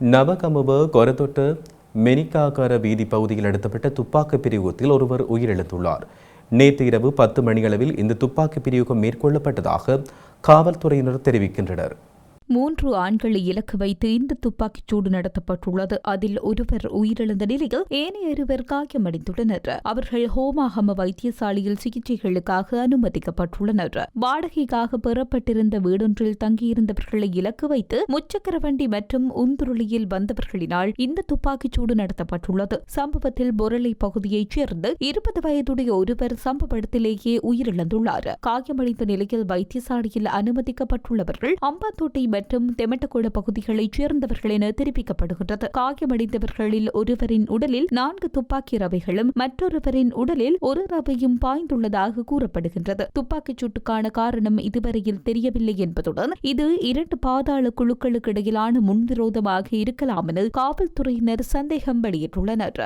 நவகமுவ கொரதொட்ட மெனிக்காகர வீதி பகுதியில் நடத்தப்பட்ட துப்பாக்கி பிரயோகத்தில் ஒருவர் உயிரிழந்துள்ளார். நேற்று இரவு 10 மணியளவில் இந்த துப்பாக்கி பிரயோகம் மேற்கொள்ளப்பட்டதாக காவல்துறையினர் தெரிவிக்கின்றனர். 3 ஆண்களை இலக்கு வைத்து இந்த துப்பாக்கிச் சூடு நடத்தப்பட்டுள்ளது. அதில் ஒருவர் உயிரிழந்த நிலையில் ஏனைய இருவர் காயமடைந்துள்ளனர். அவர்கள் ஹோமாகம வைத்தியசாலையில் சிகிச்சைகளுக்காக அனுமதிக்கப்பட்டுள்ளனர். வாடகைக்காக பெறப்பட்டிருந்த வீடொன்றில் தங்கியிருந்தவர்களை இலக்கு வைத்து முச்சக்கர வண்டி மற்றும் உந்துருளியில் வந்தவர்களினால் இந்த துப்பாக்கிச் சூடு நடத்தப்பட்டுள்ளது. சம்பவத்தில் பொருளை பகுதியைச் சேர்ந்து 20 வயதுடைய ஒருவர் சம்பவ இடத்திலேயே உயிரிழந்துள்ளார். காயமடைந்த நிலையில் வைத்தியசாலையில் அனுமதிக்கப்பட்டுள்ளவர்கள் அம்பாத்தோட்டை மற்றும் தெமட்டகொட பகுதிகளைச் சேர்ந்தவர்கள் என தெரிவிக்கப்படுகின்றது. காயமடைந்தவர்களில் ஒருவரின் உடலில் 4 துப்பாக்கி ரவைகளும் மற்றொருவரின் உடலில் 1 ரவையும் பாய்ந்துள்ளதாக கூறப்படுகின்றது. துப்பாக்கிச் சூட்டுக்கான காரணம் இதுவரையில் தெரியவில்லை என்பதுடன் இது 2 பாதாள குழுக்களுக்கு இடையிலான முன்விரோதமாக இருக்கலாம் என காவல்துறையினர் சந்தேகம் வெளியிட்டுள்ளனர்.